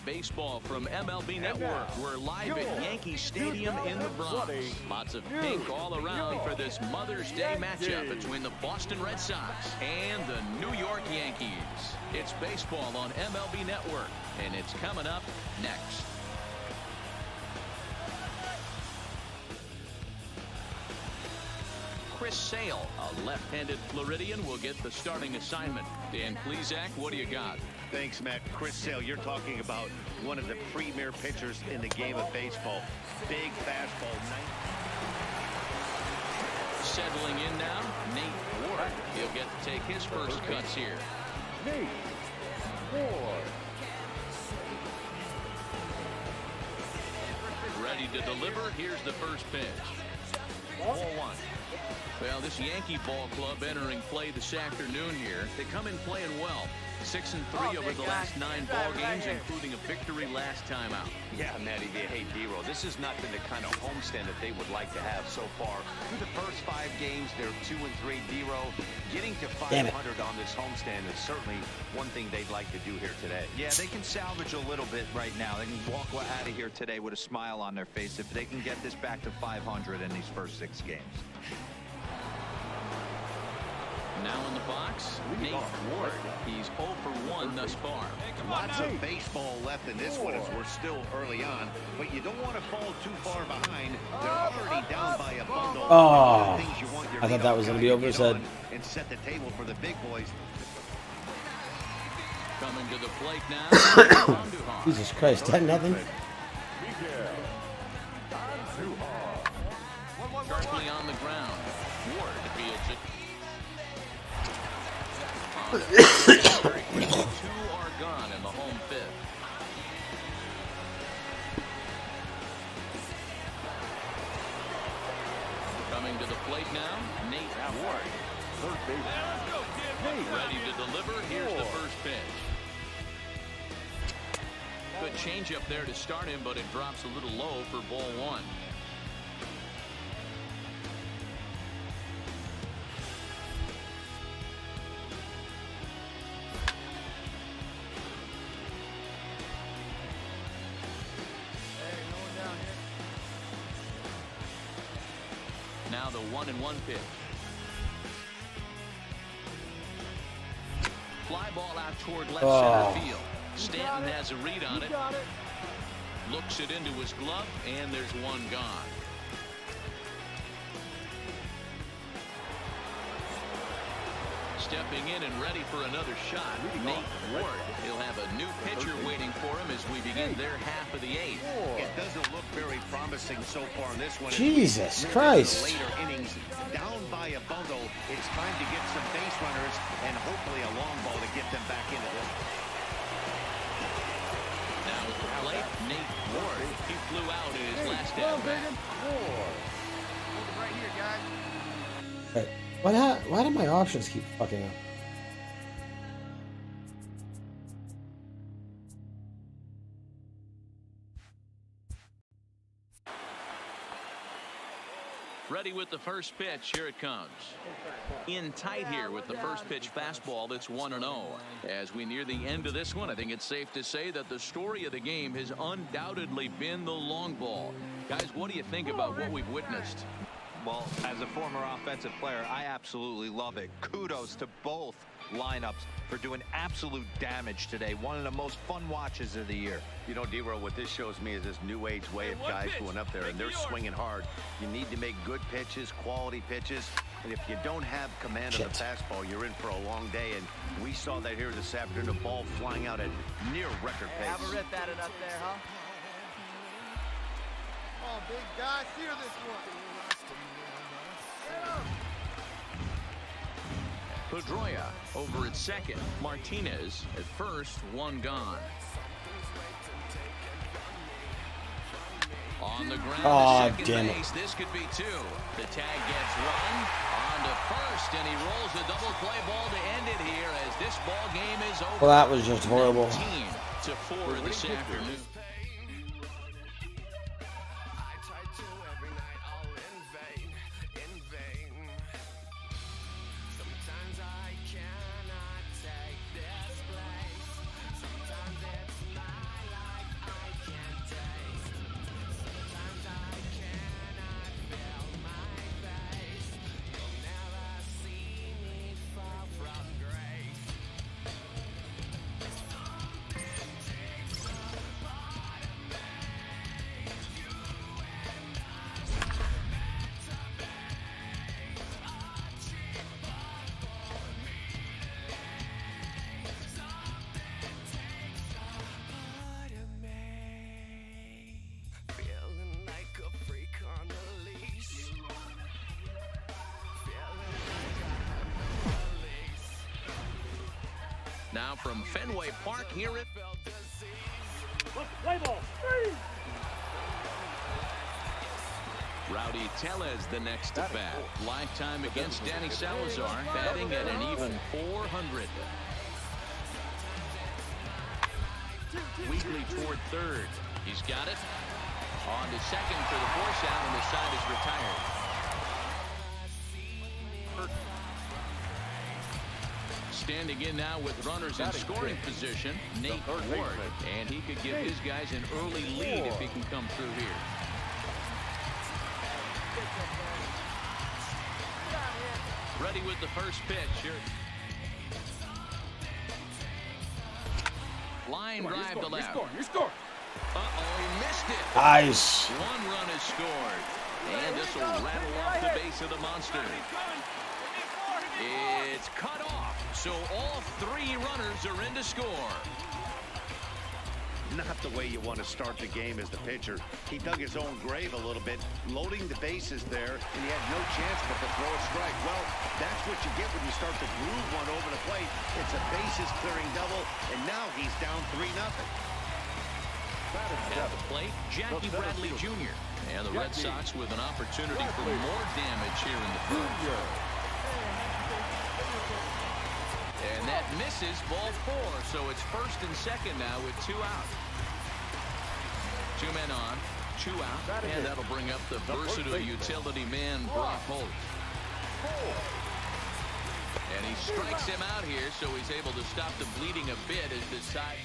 baseball from MLB Network. We're live at Yankee Stadium in the Bronx. Lots of pink all around for this Mother's Day matchup between the Boston Red Sox and the New York Yankees. It's baseball on MLB Network, and it's coming up next. Chris Sale, a left-handed Floridian, will get the starting assignment. Dan Plesac, what do you got? Thanks, Matt. Chris Sale, you're talking about one of the premier pitchers in the game of baseball. Big fastball. Settling in now, Nate Ward. He'll get to take his first cuts here. Nate Ward. Ready to deliver. Here's the first pitch. Ball one. Well, this Yankee ball club entering play this afternoon here. They come in playing well. 6-3 over the last 9 ball games, including a victory last time out. Yeah, Matty, hey, D-Roll, this has not been the kind of homestand that they would like to have so far. Through the first 5 games, they're 2-3. D-Roll, getting to 500 on this homestand is certainly one thing they'd like to do here today. Yeah, they can salvage a little bit right now. They can walk out of here today with a smile on their face if they can get this back to 500 in these first 6 games. Now in the box, Nate Ward. He's 0 for 1 thus far. Lots of baseball left in this one as we're still early on, but you don't want to fall too far behind. They're already down by a bundle. Oh, I thought that was going to be over his head. And set the table for the big boys. Coming to the plate now. Jesus Christ, 10-0. Sharply on the ground. Ward fields it. 2 are gone in the home 5th. Coming to the plate now, Nate Ward. Third base. Ready to deliver. Here's the first pitch. Good change up there to start him, but it drops a little low for ball 1. Now the 1-1 pitch. Fly ball out toward left center field. Stanton has a read on it. Looks it into his glove, and there's one gone. Stepping in and ready for another shot, Nate Ward. He'll have a new pitcher waiting for him as we begin their half of the 8th. It doesn't look very promising so far in this one. Jesus Christ. Later innings, down by a bundle. It's time to get some base runners and hopefully a long ball to get them back into this. Now at the plate, Nate Ward. He flew out in his last at-bat. Right here, guys. Hey, why do my options keep fucking up? Ready with the first pitch. Here it comes. In tight here with the first pitch fastball that's 1-0. As we near the end of this one, I think it's safe to say that the story of the game has undoubtedly been the long ball. Guys, what do you think about what we've witnessed? Well, as a former offensive player, I absolutely love it. Kudos to both lineups for doing absolute damage today. One of the most fun watches of the year. You know, D-Roll, what this shows me is this new age way of guys going up there and they're swinging hard. You need to make good pitches, quality pitches. And if you don't have command of the fastball, you're in for a long day. And we saw that here this afternoon, the ball flying out at near record pace. Have a rip at it up there, huh? Oh, big guy, steer this one. Pedroia over at second. Martinez at first, one gone. On the ground, second base. This could be 2. The tag gets run on to first, and he rolls a double play ball to end it here as this ball game is over. Well, that was just horrible. 19-4 this afternoon. now from Fenway Park here at Play ball. Rowdy Tellez the next to bat. Lifetime against Danny Salazar, batting at an even 400. Wheatley toward third. He's got it. On to second for the force out, and the side is retired. Standing in now with runners in scoring position, Nate Ward. And he could give his guys an early lead if he can come through here. Ready with the first pitch. Here. Line drive to left. You're scoring. Uh-oh, he missed it. Nice. One run is scored. And this will rattle off the base of the monster. It's cut off. So all three runners are in to score. Not the way you want to start the game as the pitcher. He dug his own grave a little bit, loading the bases there, and he had no chance but to throw a strike. Well, that's what you get when you start to groove one over the plate. It's a bases clearing double, and now he's down 3-0. At the plate, Jackie Bradley Jr. And the Red Sox with an opportunity for more damage here in the first. And that misses, ball 4. So it's first and second now with 2 out. 2 men on, 2 out, and that'll bring up the versatile utility man, Brock Holt. And he strikes him out here, so he's able to stop the bleeding a bit as the side.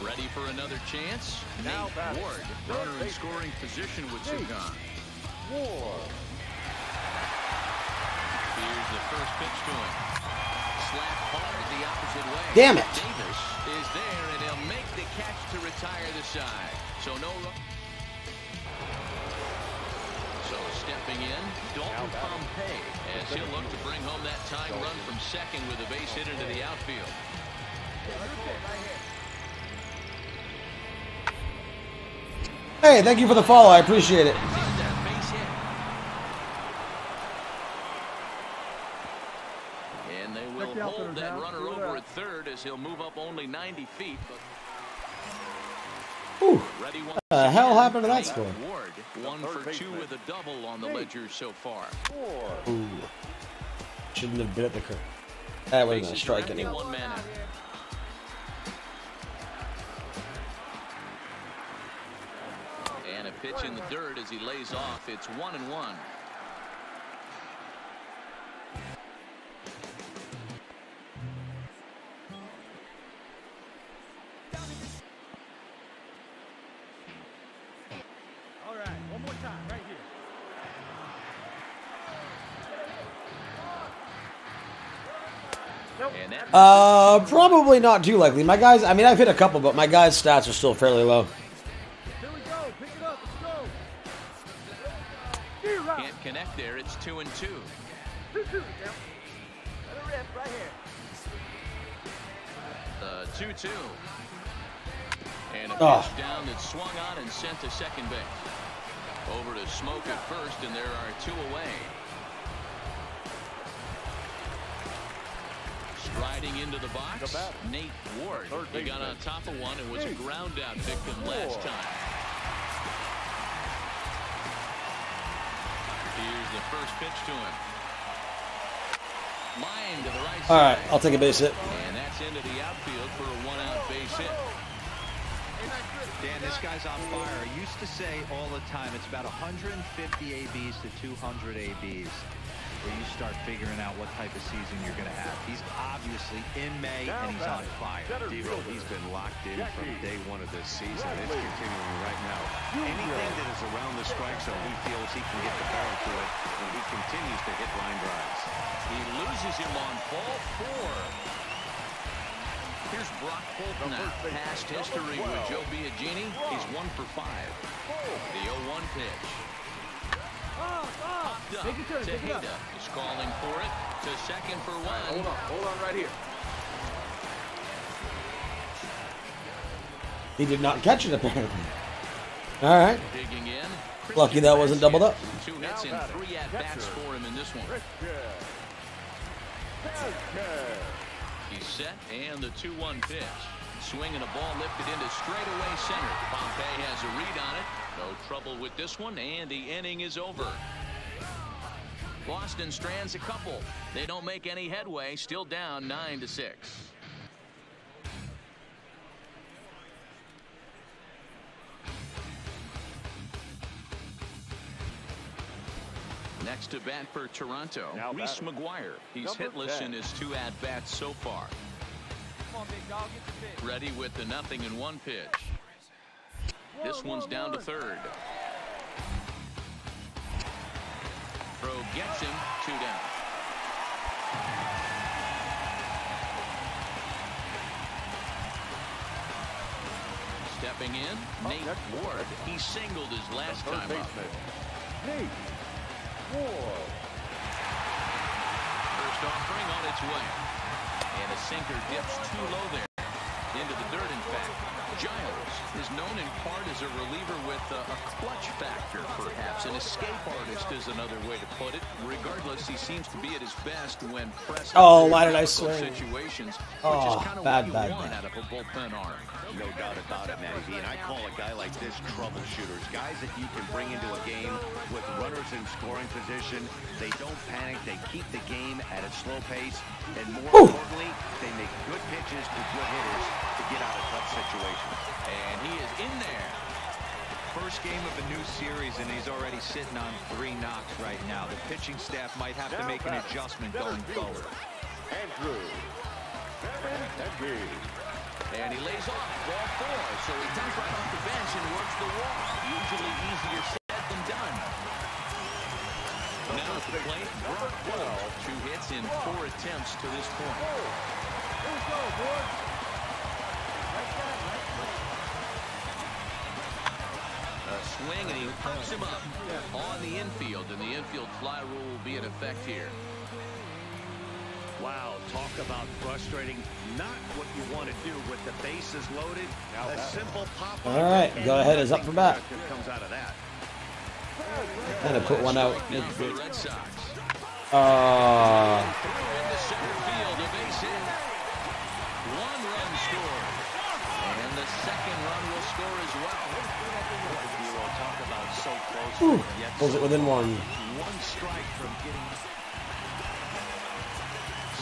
Ready for another chance? Nate Ward, runner in scoring position with 2 gone. Here's the first pitch to him. Slap hard the opposite way. Damn it. Davis is there, and he'll make the catch to retire the side. So no run. So stepping in, Dalton Pompey, as he'll look to bring home that tying run from second with a base hit into the outfield. Hey, thank you for the follow. I appreciate it. And they will hold that runner over at third as he'll move up only 90 feet. Whew. What the hell happened to that score? Ward, 1 for 2 with a double on the ledger so far. Ooh. Shouldn't have been at the curve. That would have been a strike anyway. And a pitch in the dirt as he lays off. It's 1-1. All right, one more time, right here. Probably not too likely. My guys, I mean, I've hit a couple, but my guys' stats are still fairly low. Here we go. Pick it up. Let's go. Can't connect there. It's 2-2. 2-2. Let it rip right here. 2-2. And a pitch down that's swung on and sent to second base. Over to Smoke at first, and there are 2 away. Striding into the box, Nate Ward. He got on top of one and was a ground out victim last time. Here's the first pitch to him. Line to the right side. All right, I'll take a base hit. And that's into the outfield for a 1-out base hit. Dan, this guy's on fire. I used to say all the time, it's about 150 ABs to 200 ABs where you start figuring out what type of season you're going to have. He's obviously in May, and he's on fire. D-Roll, he's been locked in from day 1 of this season. It's continuing right now. Anything that is around the strike zone, he feels he can get the barrel to it, and he continues to hit line drives. He loses him on ball 4. Here's Brock Holt now. Past history with Joe Biagini. He's 1 for 5. The 0-1 pitch. Popped up. Tejeda is calling for it. To second for 1. Hold on right here. He did not catch it, apparently. All right. Digging in. Lucky that wasn't doubled up. 2 hits and 3 at-bats for him in this one. He's set, and the 2-1 pitch. Swinging a ball lifted into straightaway center. Pompey has a read on it. No trouble with this one, and the inning is over. Boston strands a couple. They don't make any headway. Still down 9-6. Next to bat for Toronto, Reese McGuire. He's hitless in his 2 at-bats so far. Come on, big dog, get the pitch. Ready with the 0-1 pitch. This one's down to third. Throw gets him, 2 down. Stepping in, Nate Ward. He singled his last time up. Nate Ward. First offering on its way. And a sinker dips too low there. Into the dirt, in fact. Giles is known in part as a reliever with a clutch factor, perhaps. An escape artist is another way to put it. Regardless, he seems to be at his best when pressed. Oh, why did I swing? Situations, Oh, which is kind of bad, what you bad, want bad. out of a bullpen arm. No doubt about it, Matty V. And I call a guy like this troubleshooters. Guys that you can bring into a game with runners in scoring position. They don't panic. They keep the game at a slow pace. And more importantly, they make good pitches to good hitters to get out of tough situations. And he is in there. First game of a new series, and he's already sitting on 3 knocks right now. The pitching staff might have to make an adjustment going forward. Andrew. And he lays off ball 4, so he comes right off the bench and works the walk. Usually easier said than done. Now at the plate, Brock Wells, 2 hits in 4 attempts to this point. Here we go, boys. A swing, and he pops him up on the infield, and the infield fly rule will be in effect here. Wow, talk about frustrating. Not what you want to do with the bases loaded. A simple pop. All right, go ahead is up for bat. Comes out of that. Kind of put one out. Now for the Red Sox. Uh, Into center field, a base hit. 1 run scored. And the second run will score as well. Talk about so close. Yet pulls it within 1. 1 strike from getting.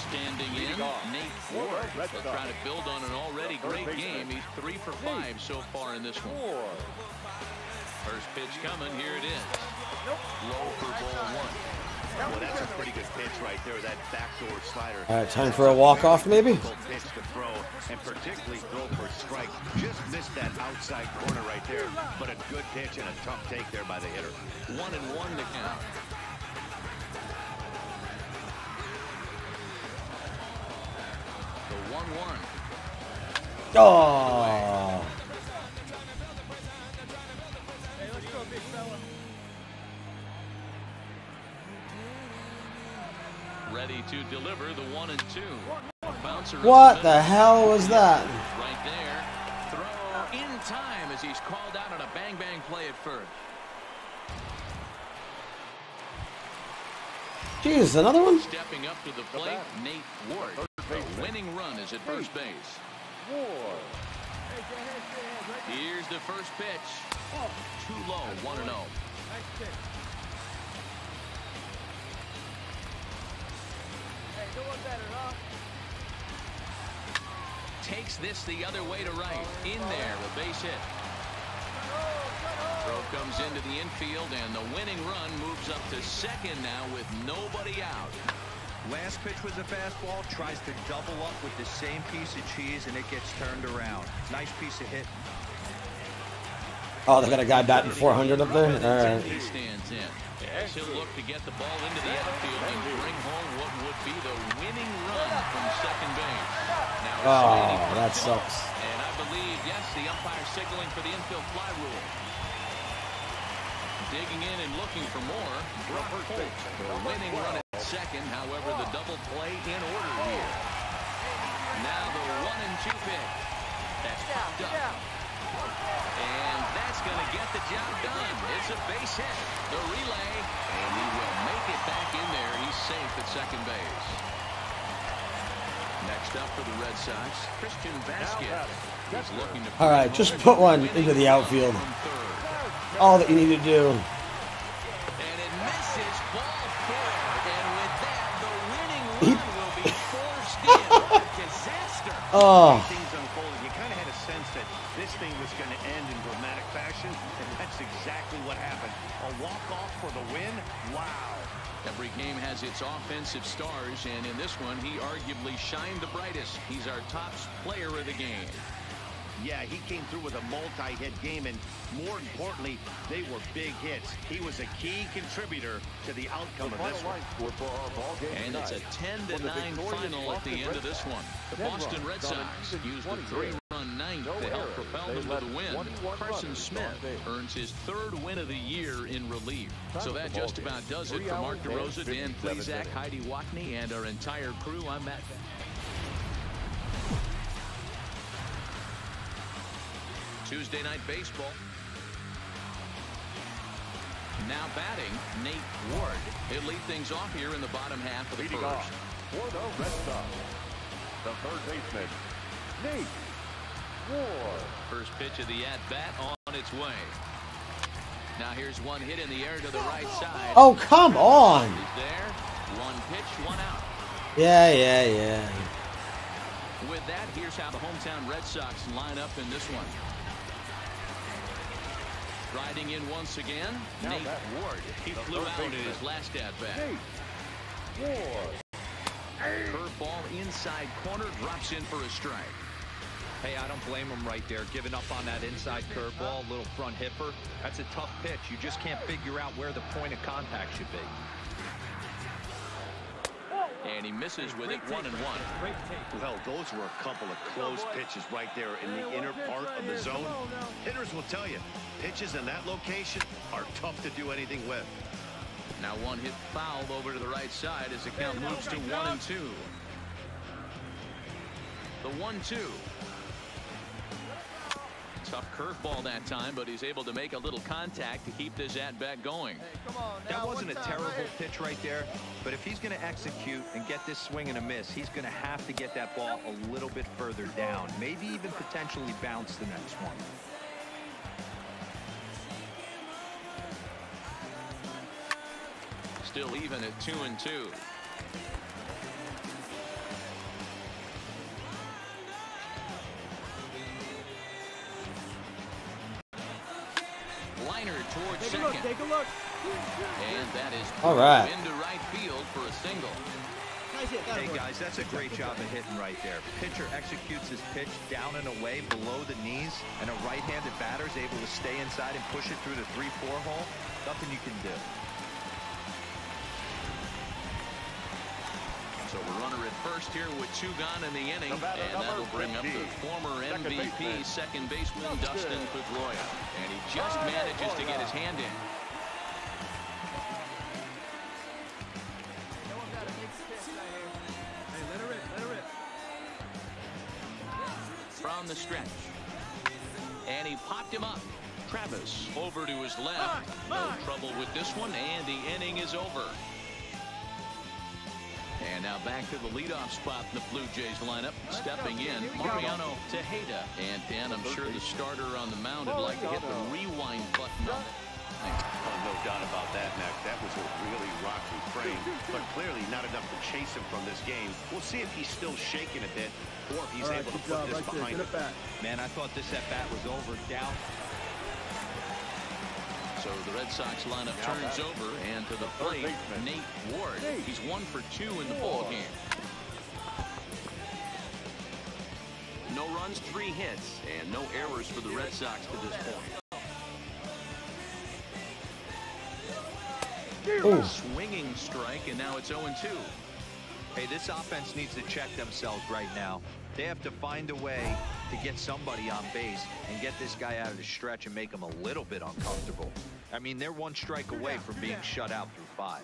Standing in, Nate Ward. They'll try to build on an already great game. He's 3 for 5 so far in this one. First pitch coming. Here it is. Low for ball 1. Well, that's a pretty good pitch right there, that backdoor slider. All right, time for a walk-off, maybe? Pitch to throw, and particularly throw for a strike. Just missed that outside corner right there, but a good pitch and a tough take there by the hitter. 1-1 to count. The 1-1. Oh. Hey, let's go, big fella. Ready to deliver the 1-2. Bouncer What the hell was that? right there. Throw in time as he's called out on a bang-bang play at first. Jeez, another one? Stepping up to the plate, Nate Ward. The winning run is at first base. Hey, stay ahead, right there. Here's the first pitch. Too low, 1-0. Nice pitch. Hey, no one better, huh? Takes this the other way to right. In there, a base hit. Throw comes into the infield, and the winning run moves up to second now with nobody out. Last pitch was a fastball, tries to double up with the same piece of cheese, and it gets turned around. Nice piece of hit. Oh, they got a guy batting 400 up there? All right. He stands in. As he'll look to get the ball into the outfield and bring home what would be the winning run from second base. Now Oh, that sucks. And I believe, yes, the umpire signaling for the infield fly rule. Digging in and looking for more. Brock Holt, the winning run at second. However, the double play in order here. Now the 1-2 pitch. That's popped up. And that's going to get the job done. It's a base hit. The relay. And he will make it back in there. He's safe at second base. Next up for the Red Sox, Christian Vasquez. He's looking to All right, just put one into the outfield. All that you need to do. And it misses ball 4. And with that, the winning run will be forced in. Disaster. Oh. Things unfolded. You kind of had a sense that this thing was going to end in dramatic fashion, and that's exactly what happened. A walk-off for the win? Wow. Every game has its offensive stars, and in this one, he arguably shined the brightest. He's our top player of the game. Yeah, he came through with a multi-hit game, and more importantly, they were big hits. He was a key contributor to the outcome of this one. And it's a 10-9 final at the end of this one. The Boston Red Sox used a 3-run ninth to help propel them to the win. Carson Smith earns his 3rd win of the year in relief. So that just about does it. For Mark DeRosa, Dan Plesac, Heidi Watney, and our entire crew, I'm Matt. Tuesday Night Baseball. Now batting, Nate Ward. He'll lead things off here in the bottom half of the first. For the Red Sox, the third baseman, Nate Ward. First pitch of the at-bat on its way. Now here's one hit in the air to the right side. Oh, come on. He's there. One pitch, one out. Yeah. With that, here's how the hometown Red Sox line up in this one. Riding in once again, Nate Ward. He flew out in his last at-bat. Nate Ward. Curveball inside corner, drops in for a strike. Hey, I don't blame him right there. Giving up on that inside curveball, little front hipper. That's a tough pitch. You just can't figure out where the point of contact should be. And he misses with it 1-1. Well, those were a couple of close pitches right there in the inner part of the zone. Hitters will tell you, pitches in that location are tough to do anything with. Now one hit foul over to the right side as the count moves to 1-2. The 1-2. Tough curveball that time, but he's able to make a little contact to keep this at-bat going. That wasn't a terrible pitch right there, but if he's going to execute and get this swing and a miss, he's going to have to get that ball a little bit further down, maybe even potentially bounce the next one. Still even at 2-2. Liner towards second. Take a look. And that is all right into right field for a single. Hey guys, that's a great job of hitting right there. Pitcher executes his pitch down and away below the knees, and a right-handed batter is able to stay inside and push it through the 3-4 hole. Nothing you can do. So the runner at first here with 2 gone in the inning, and that'll bring up the former MVP second baseman Dustin Pedroia, and he just manages to get his hand in. From the stretch, and he popped him up. Travis over to his left. No trouble with this one, and the inning is over. And now back to the leadoff spot in the Blue Jays lineup. Stepping in, Mariano Tejeda. And Dan, I'm sure the starter on the mound would like to hit the rewind button on it. Oh, no doubt about that, Mac. That was a really rocky frame, but clearly not enough to chase him from this game. We'll see if he's still shaking a bit, or if he's able to put this behind him. Man, I thought this at-bat was over. Down. So the Red Sox lineup turns over, and to the plate, Nate Ward. He's 1 for 2 in the ball game. No runs, 3 hits, and no errors for the Red Sox to this point. Ooh. Swinging strike, and now it's 0-2. Hey, this offense needs to check themselves right now. They have to find a way to get somebody on base and get this guy out of the stretch and make him a little bit uncomfortable. I mean, they're 1 strike away from being shut out through 5.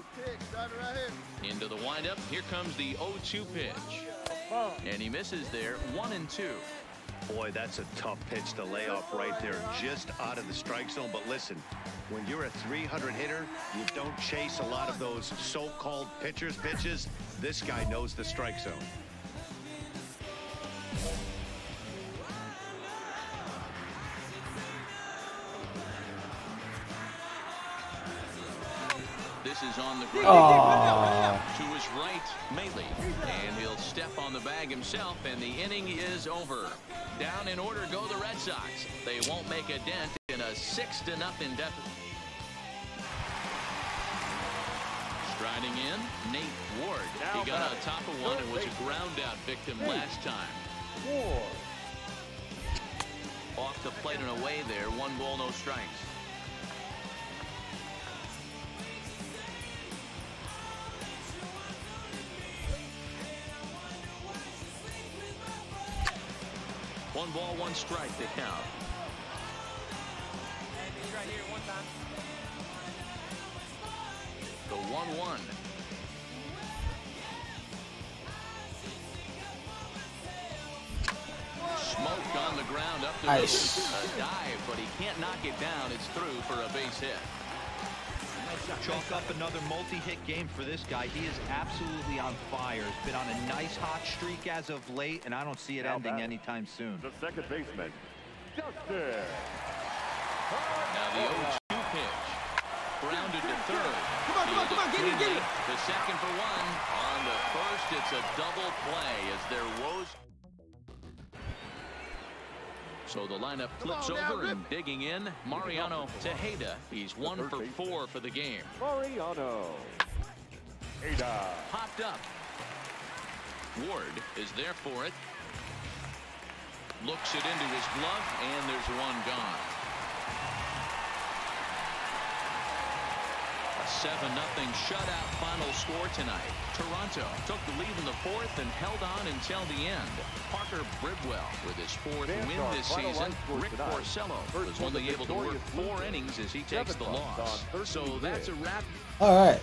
Into the windup, here comes the 0-2 pitch. And he misses there, 1-2. Boy, that's a tough pitch to lay off right there, just out of the strike zone. But listen, when you're a 300 hitter, you don't chase a lot of those so-called pitchers' pitches. This guy knows the strike zone. This is on the ground. Oh. To his right, Maley. And he'll step on the bag himself, and the inning is over. Down in order go the Red Sox. They won't make a dent in a 6-0 deficit. Striding in, Nate Ward. He got on top of one and was a ground-out victim last time. Off the plate and away there. 1 ball, no strikes. One ball, 1 strike to count. Right here, 1 time. The 1-1. Smoked on the ground up the middle. A dive, but he can't knock it down. It's through for a base hit. Chalk up another multi-hit game for this guy. He is absolutely on fire. He's been on a nice hot streak as of late, and I don't see it ending anytime soon. The second baseman, Justin. Now the 0-2 pitch. Grounded to third. Come on, get it. The second for 1. On the first, it's a double play as their woes. So the lineup flips over and digging in. Mariano Tejeda. He's 1 for 4 for the game. Mariano Tejeda. Popped up. Ward is there for it. Looks it into his glove, and there's 1 gone. A 7-0 shutout final score tonight. Toronto took the lead in the 4th and held on until the end. Parker Bridwell with his 4th win this season. Rick Porcello was only able to work 4 innings as he takes the loss. So that's a wrap. All right.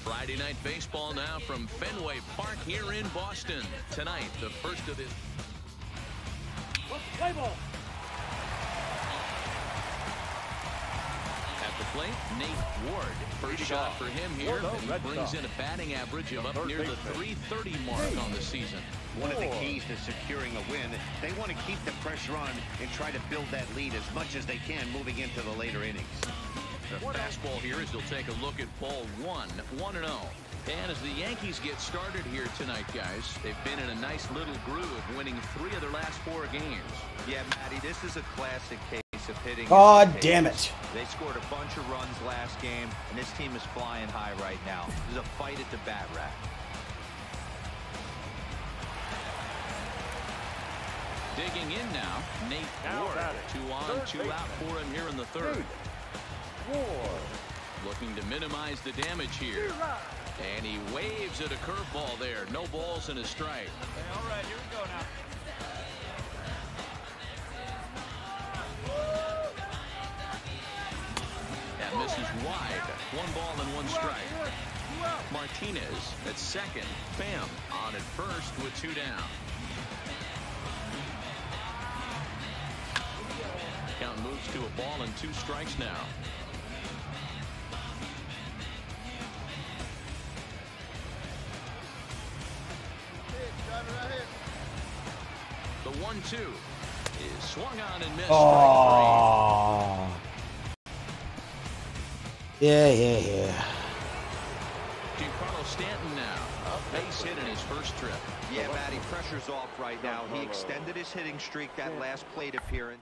Friday night baseball now from Fenway Park here in Boston. Tonight, the first of this. Play ball. At the plate, Nate Ward. First shot for him here, and he brings in a batting average of up near the .330 mark on the season. One of the keys to securing a win, they want to keep the pressure on and try to build that lead as much as they can moving into the later innings. The fastball here as they'll take a look at ball 1, 1-0. And as the Yankees get started here tonight, guys, they've been in a nice little groove, winning 3 of their last 4 games. Yeah, Matty, this is a classic case of hitting. God damn it. They scored a bunch of runs last game, and this team is flying high right now. This is a fight at the bat rack. Digging in now, Nate Ward. 2 on, 2 out for him here in the 3rd. Looking to minimize the damage here. And he waves at a curveball there. No balls and a strike. Okay, all right, here we go now. That misses wide. 1 ball and 1 strike. Martinez at second. Pham on at first with 2 down. Count Count moves to a ball and 2 strikes now. The 1-2 is swung on and missed. Oh. Yeah. Giancarlo Stanton now. A base hit in his first trip. Yeah, Matty, pressure's off right now. He extended his hitting streak that last plate appearance.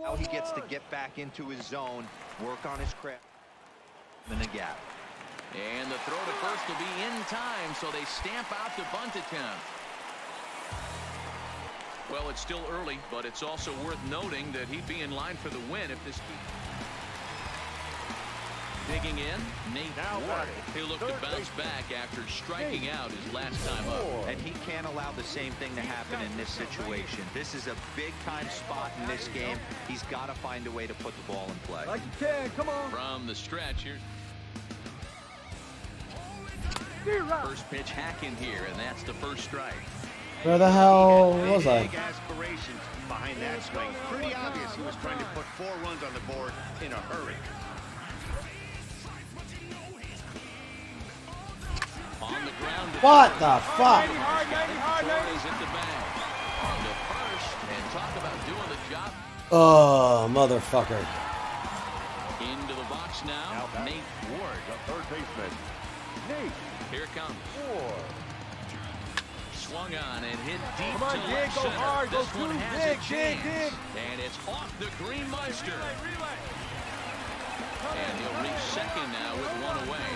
Now he gets to get back into his zone, work on his craft in the gap. And the throw to first will be in time, so they stamp out the bunt attempt. Well, it's still early, but it's also worth noting that he'd be in line for the win if this keeps. Digging in, Nate Ward. He'll look to bounce back after striking out his last time up. And he can't allow the same thing to happen in this situation. This is a big-time spot in this game. He's got to find a way to put the ball in play. Like you can, come on. From the stretch, here's first pitch hack in here, and that's the first strike. Where the hell was I? Big aspirations behind that swing. Pretty obvious he was trying to put 4 runs on the board in a hurry. On the ground. What the fuck? He's at the bag. On the first, and talk about doing the job. Oh, motherfucker. Into the box now, Nate Ward. The third baseman, Nate. Here it comes. Ward. Swung on and hit deep Come on, to dig, left go center. hard, go This one through, has dig, a chance. dig. And it's off the green monster. And he'll reach second now with 1 away.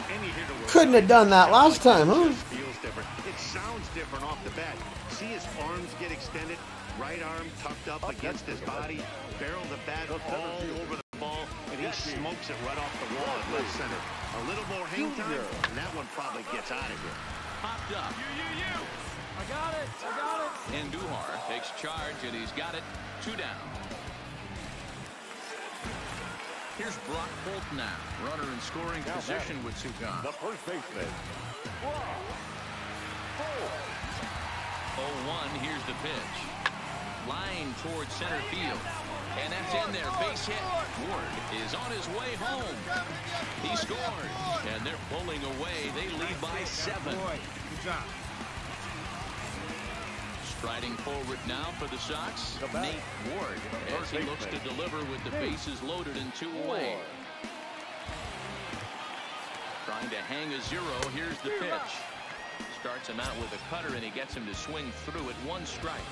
Any hitter will Couldn't have done that last time, huh? just feels different. It sounds different off the bat. See his arms get extended, right arm tucked up against his body, barrel the bat all over the ball, and he smokes it right off the wall at left center. A little more hang time, and that one probably gets out of here. Popped up. I got it. And Duhar takes charge, and he's got it 2 down. Here's Brock Holt now. Runner in scoring position with 2 gone. The first baseman, 0-1, here's the pitch. Line towards center field. And that's in there. Base hit. Ward is on his way home. He scored. And they're pulling away. They lead by 7. Good job. Striding forward now for the Sox, Nate Ward, as he looks to deliver with the bases loaded and 2 away. Trying to hang a 0. Here's the pitch. Starts him out with a cutter, and he gets him to swing through at 1 strike.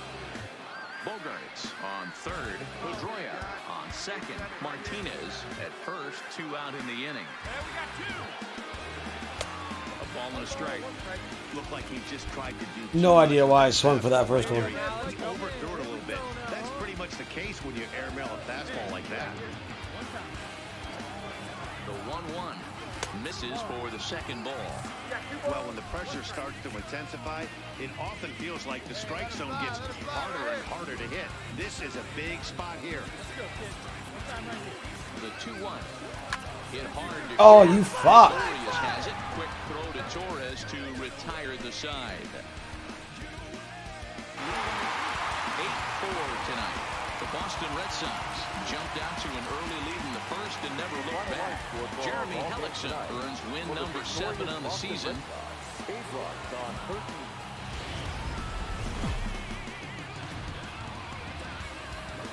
Bogarts on third. Pedroia on second. Martinez at first. 2 out in the inning. A ball and a strike. Looked like he just tried to do No idea why I swung for that first one. He overthrew it a little bit. That's pretty much the case when you airmail a fastball like that. The 1-1 misses for the second ball. Well, when the pressure starts to intensify, it often feels like the strike zone gets harder and harder to hit. This is a big spot here. The 2-1. Hit hard to Oh, you fuck. Torres has it. Quick throw to Torres to retire the side. 8-4 tonight. The Boston Red Sox jumped out to an early lead in the first and never looked back. Jeremy Hellickson earns win number 7 on the season.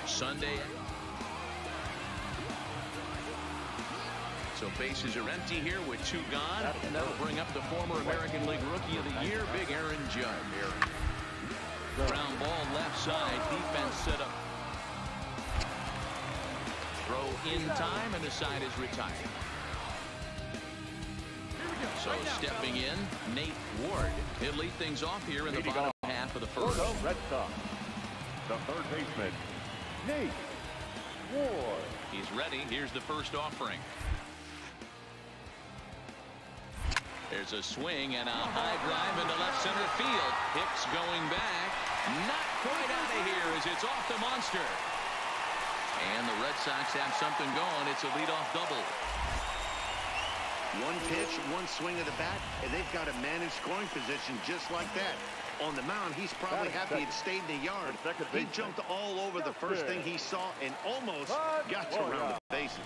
Sunday. So bases are empty here with 2 gone, and that'll bring up the former American League Rookie of the Year, Big Aaron Judge. Ground ball left side, defense set up. Throw in time, and the side is retired. So stepping in, Nate Ward. He'll lead things off here in the bottom half of the first. Red Sox. The third baseman, Nate Ward. He's ready. Here's the first offering. There's a swing and a high drive into left center field. Hicks going back. Not quite out of here as it's off the monster. And the Red Sox have something going. It's a leadoff double. 1 pitch, 1 swing of the bat, and they've got a man in scoring position just like that. On the mound, he's probably happy he'd stayed in the yard. He jumped all over the first thing he saw and almost got to around the bases.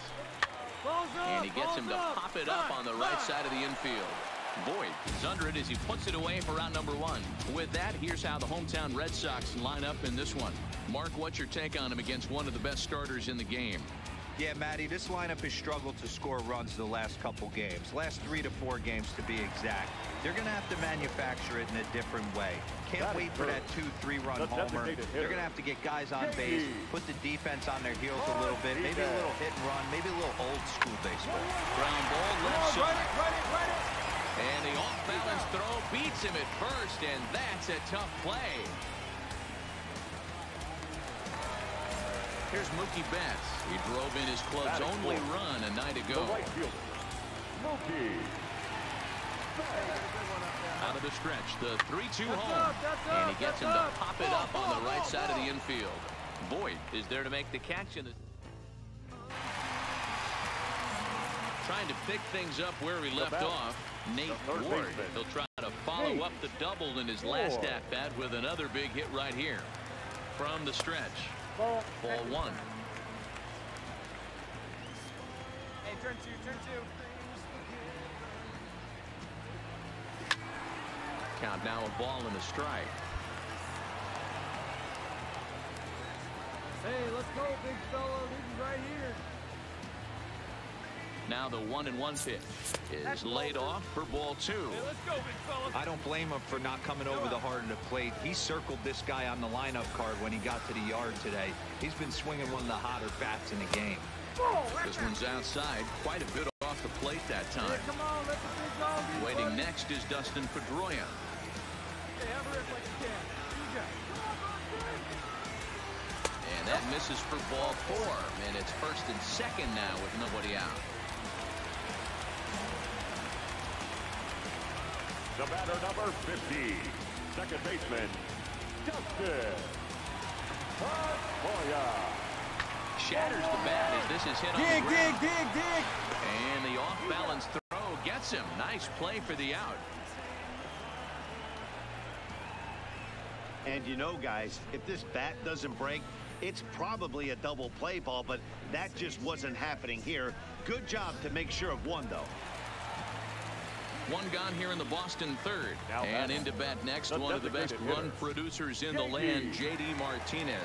And he gets him to pop it up on the right side of the infield. Boyd is under it as he puts it away for round number 1. With that, here's how the hometown Red Sox line up in this one. Mark, what's your take on him against one of the best starters in the game? Yeah, Matty, this lineup has struggled to score runs the last couple games. Last 3 to 4 games to be exact. They're going to have to manufacture it in a different way. Can't wait for that 2-3 run homer. They're going to have to get guys on base, put the defense on their heels a little bit, maybe a little hit and run, maybe a little old school baseball. Ground ball left side. And the off-balance throw beats him at first, and that's a tough play. Here's Mookie Betts. He drove in his club's only run a night ago. Out of the stretch, the 3-2 home. And he gets him to pop it up on the right side of the infield. Boyd is there to make the catch in the... Trying to pick things up where he left off. Nate Ward. He'll try to follow up the double in his last at-bat with another big hit right here. From the stretch. Ball 1. Hey, turn 2, turn 2. Count now a ball and a strike. Hey, let's go, big fella. This is right here. Now the 1-1 pitch is laid off for ball 2. Hey, let's go, big fella. I don't blame him for not coming over the heart of the plate. He circled this guy on the lineup card when he got to the yard today. He's been swinging one of the hotter bats in the game. This one's outside, quite a bit off the plate that time. Hey, come on, let the big dog be Waiting funny. next is Dustin Pedroia. Hey, have a rip like you can. You got it. And that misses for ball 4. And it's first and second now with nobody out. The batter, number 50, second baseman, Dustin Pedroia. Shatters the bat as this is hit on the ground. Dig. And the off-balance throw gets him. Nice play for the out. And you know, guys, if this bat doesn't break, it's probably a double play ball, but that just wasn't happening here. Good job to make sure of one, though. One gone here in the Boston third. And into bat next, one of the best run producers in the land, J.D. Martinez.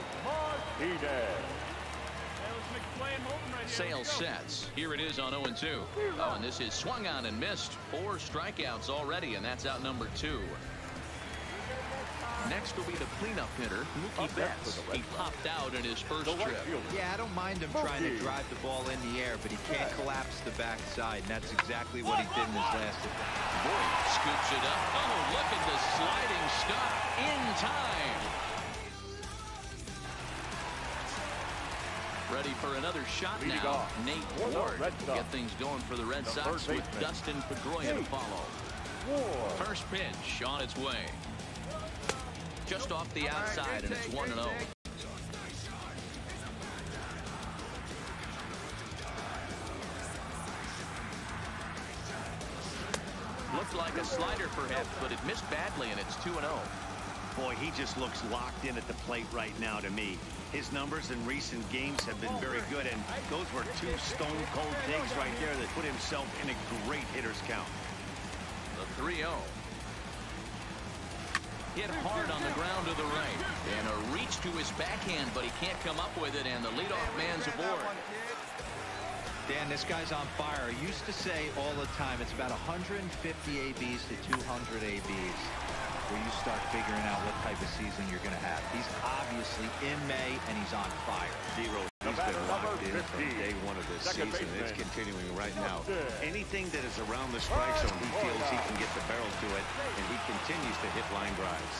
Sale sets. Here it is on 0-2. Oh, and this is swung on and missed. 4 strikeouts already, and that's out number 2. Next will be the cleanup hitter, Mookie Betts. He popped out in his first trip. Yeah, I don't mind him trying to drive the ball in the air, but he can't collapse the backside, and that's exactly what he did in his last at-bat. Boyd scoops it up. Oh, look at the sliding stop in time. Ready for another shot now. Nate Ward will get things going for the Red Sox with Dustin Pedroia to follow. First pitch on its way. Just off the outside, and it's 1-0. Looked like a slider perhaps, but it missed badly, and it's 2-0. Boy, he just looks locked in at the plate right now to me. His numbers in recent games have been very good, and those were 2 stone-cold digs right there that put himself in a great hitter's count. The 3-0. Hit hard on the ground to the right. And a reach to his backhand, but he can't come up with it, and the leadoff man's aboard. Dan, this guy's on fire. I used to say all the time, it's about 150 ABs to 200 ABs where you start figuring out what type of season you're going to have. He's obviously in May, and he's on fire. Zero. He's been locked in from day 1 of this season. It's continuing right now. Anything that is around the strike zone, he feels he can get the barrel to it, and he continues to hit line drives.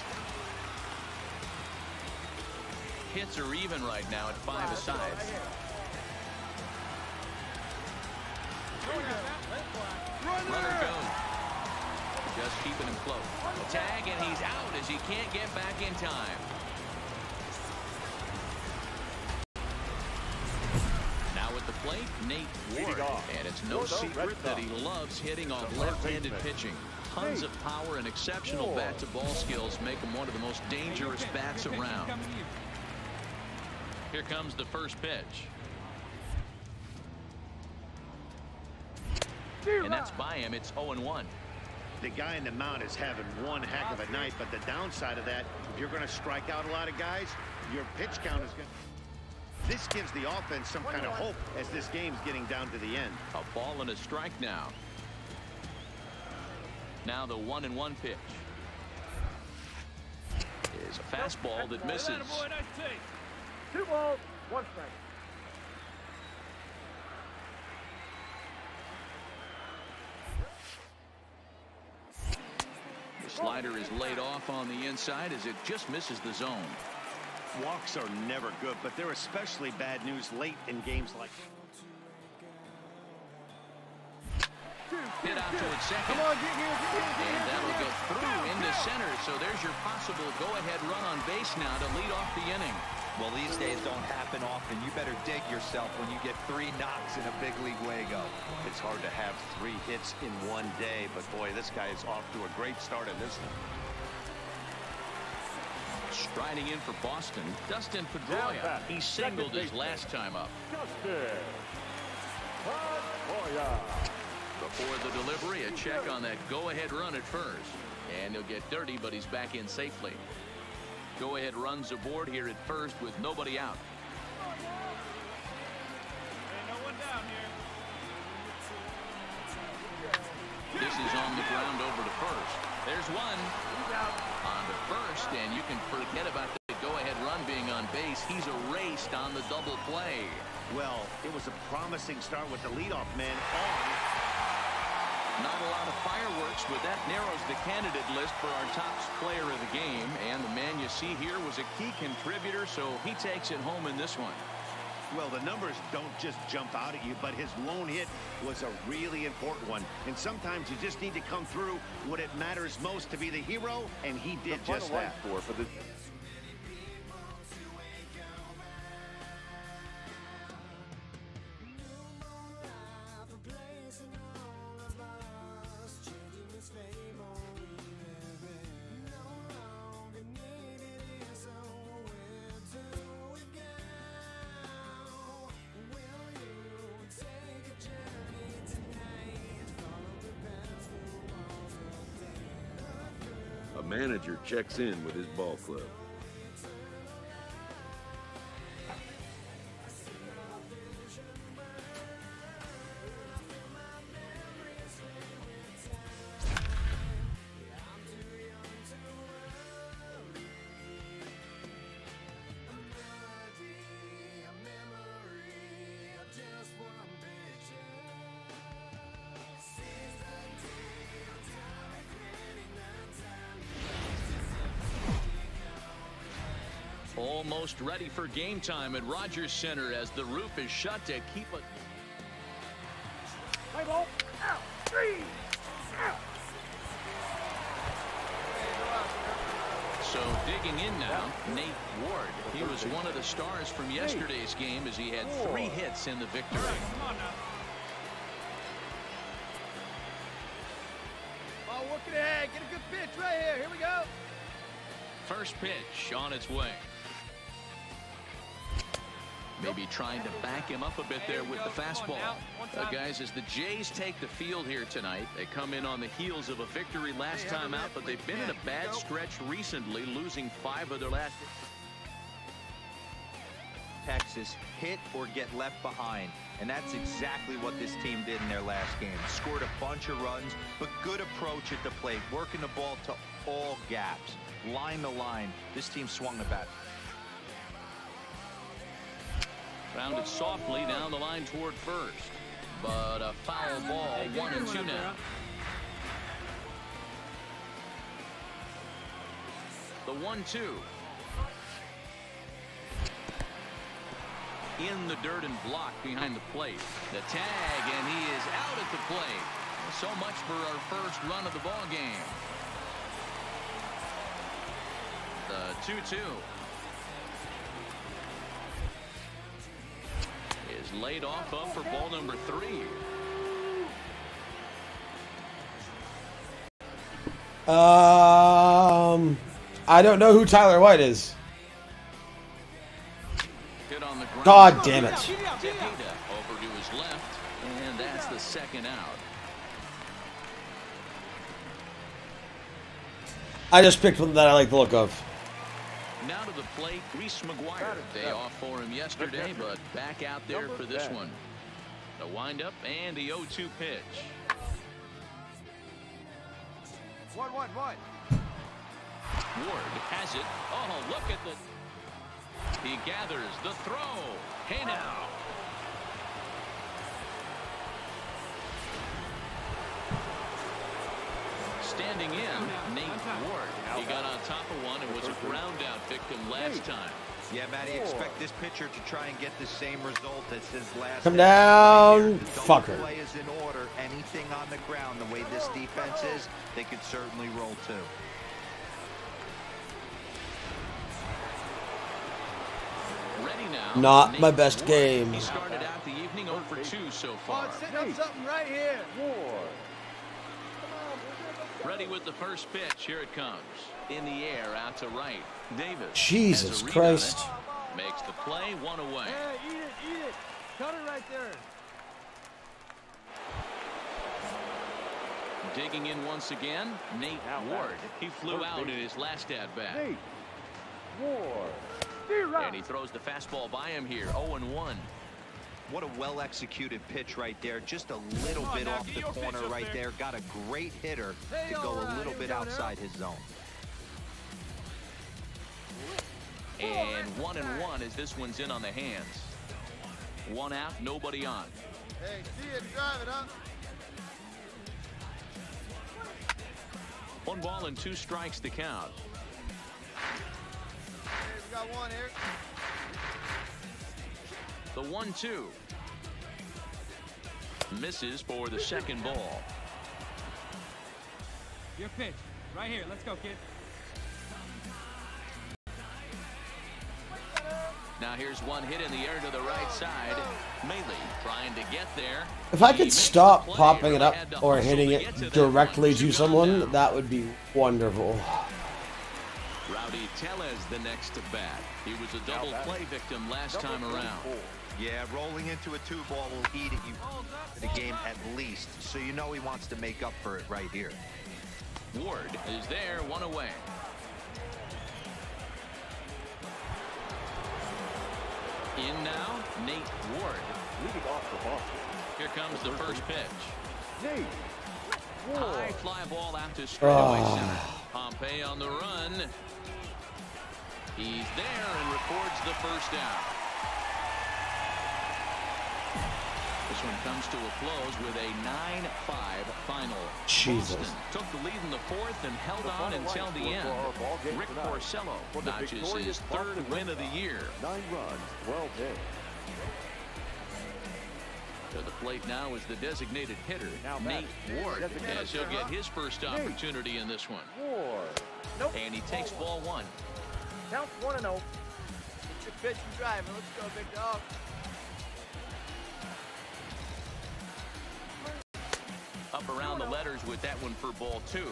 Hits are even right now at 5 aside. Runner goes. Just keeping him close. Tag, and he's out as he can't get back in time. Now at the plate, Nate Ward. And it's no secret that he loves hitting off left-handed pitching. tons of power and exceptional bat-to-ball skills make him one of the most dangerous bats around. Here comes the first pitch. And that's by him. It's 0-1. The guy in the mound is having one heck of a night, but the downside of that, if you're going to strike out a lot of guys, your pitch count is going to... This gives the offense some kind of hope as this game's getting down to the end. A ball and a strike now. Now the 1-1 pitch is a fastball that misses. 2 balls, 1 strike. The slider is laid off on the inside as it just misses the zone. Walks are never good, but they're especially bad news late in games like hit out towards second. Come on, get here. And that'll get through into center. So there's your possible go-ahead run on base now to lead off the inning. Well, these days don't happen often. You better dig yourself when you get 3 knocks in a big league Wago. It's hard to have 3 hits in one day, but boy, this guy is off to a great start in this one. Striding in for Boston, Dustin Pedroia. He singled his last time up. Before the delivery, a check on that go-ahead run at first. And he'll get dirty, but he's back in safely. Go-ahead runs aboard here at first with nobody out. This is on the ground over to first. There's one. On to first, and you can forget about the go-ahead run being on base. He's erased on the double play. Well, it was a promising start with the leadoff man on. Not a lot of fireworks, but that narrows the candidate list for our top player of the game. And the man you see here was a key contributor, so he takes it home in this one. Well, the numbers don't just jump out at you, but his lone hit was a really important one. And sometimes you just need to come through when it matters most to be the hero, and he did just that. For the A manager checks in with his ball club. Almost ready for game time at Rogers Center as the roof is shut to keep it. Play ball. Out. 3. Out. So digging in now, Nate Ward. He was one of the stars from yesterday's game as he had 3 hits in the victory. Come on now. Ball working ahead. Get a good pitch right here. Here we go. First pitch on its way. Maybe trying to back him up a bit there with the fastball. Guys, as the Jays take the field here tonight, they come in on the heels of a victory last time out, but they've been in a bad stretch recently, losing 5 of their last. Texas, hit or get left behind. And that's exactly what this team did in their last game. Scored a bunch of runs, but good approach at the plate, working the ball to all gaps. Line to line, this team swung the bat. Rounded softly down the line toward first, but a foul ball. 1-2 now. The 1-2. In the dirt and blocked behind the plate. The tag, and he is out at the plate. So much for our first run of the ball game. The 2-2. Is laid off up for ball number 3. I don't know who Tyler White is. Hit on the ground. God damn it. Tejeda over to his left, and that's the second out. I just picked one that I like the look of. Now to the plate, Reese McGuire. Day off for him yesterday, but back out there for this one. The windup and the 0-2 pitch. 1-1-1. Ward has it. Oh, look at the... He gathers the throw. Hey now. Standing in, Nate Ward. He got on top of one and was a ground out victim last time. Yeah, Matty, expect this pitcher to try and get the same result as his last. Come down, fucker. Play is in order. Anything on the ground, the way this defense is, they could certainly roll too. Ready now. Not Nate my best Ward. game. He started out the evening 0 for 2 so far. Setting up something right here. Ready with the first pitch. Here it comes. In the air, out to right. Davis. Jesus has a read Christ. on it. Makes the play, one away. Hey, eat it. Cut it right there. Digging in once again, Nate Ward. He flew out in his last at-bat. Nate Ward. And he throws the fastball by him here, 0-1. What a well-executed pitch right there. Just a little bit off the corner right there. Got a great hitter to go a little bit outside his zone. And 1-1 as this one's in on the hands. One out, nobody on. Hey, see it, drive it up. 1 ball and 2 strikes to count. Hey, we got one here. The 1-2. Misses for the second ball. Your pitch. Right here. Let's go, kid. Now here's one hit in the air to the right side. Mealy trying to get there. If I could stop popping it up or hitting it directly to someone, that would be wonderful. Rowdy Tellez the next to bat. He was a double play victim last time around. Yeah, rolling into a 2-ball will eat at you the game at least. So you know he wants to make up for it right here. Ward is there, 1 away. In now, Nate Ward. Leading off for Boston. Here comes the first pitch. Nate High Ward. fly ball out to straightaway center. Pompey on the run. He's there and records the first out. This one comes to a close with a 9-5 final. Jesus. Boston took the lead in the 4th and held on until the end. Rick Porcello notches his 3rd win of the year. 9 runs, 12 hits. To the plate now is the designated hitter, Nate Ward, as he'll get his first opportunity in this one. Ward. And he takes ball 1. Count 1-0. Get your pitch and drive. Let's go, big dog. Up around the letters with that one for ball 2.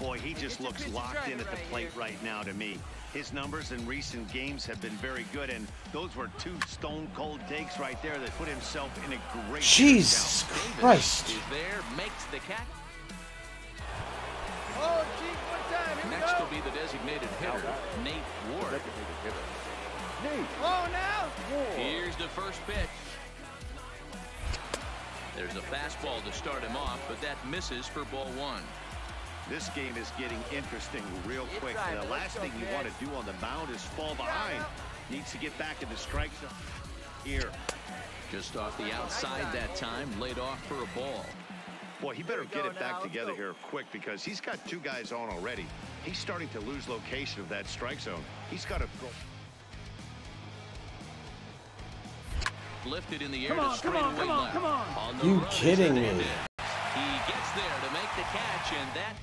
Boy, he just looks locked in at the plate right now to me. His numbers in recent games have been very good, and those were 2 stone-cold takes right there that put himself in a great Jesus Christ. Is there, makes the catch. Oh, geez, one time. Here Next we will go. be the designated hitter, Nate Ward. Nate Oh, now. Ward. Here's the first pitch. There's a fastball to start him off, but that misses for ball 1. This game is getting interesting real quick. The last thing you want to do on the mound is fall behind. Needs to get back in the strike zone here. Just off the outside that time, laid off for a ball. Boy, he better get it back together here quick because he's got 2 guys on already. He's starting to lose location of that strike zone. He's got to go. Lifted in the air to straightaway left. On the You run is kidding me? Hernandez. He gets there to make the catch, and that.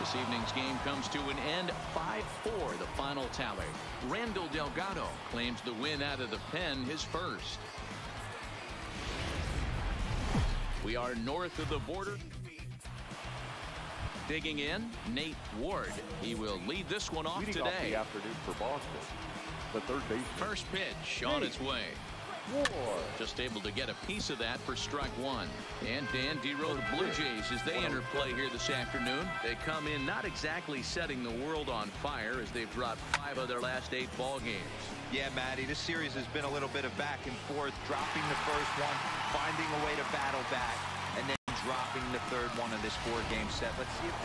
This evening's game comes to an end. 5-4, the final tally. Randall Delgado claims the win out of the pen, his first. We are north of the border. Digging in, Nate Ward. He will lead this one off Leading off today. the afternoon for Boston, the third baseman. First pitch on its way. Just able to get a piece of that for strike one. And Dan Dero, the Blue Jays, as they enter play here this afternoon. They come in not exactly setting the world on fire as they've dropped 5 of their last 8 ball games. Yeah, Matty, this series has been a little bit of back and forth, dropping the first one, finding a way to battle back, and then dropping the third one of this 4-game set. Let's see if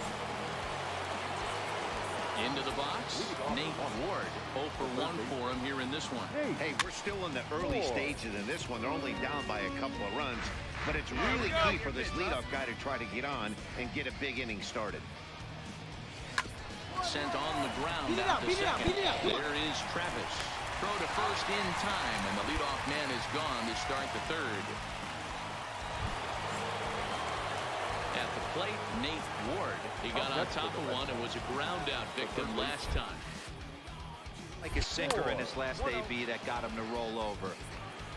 into the box, Nate Ward. 0 for 1 for him here in this one. Hey, we're still in the early stages in this one. They're only down by a couple of runs, but it's really key for this leadoff guy to try to get on and get a big inning started. Sent on the ground out to second. There is Travis. Throw to first in time, and the leadoff man is gone to start the third. At the plate, Nate Ward. He got on top of one and was a ground out victim last time. like a sinker in his last AB that got him to roll over.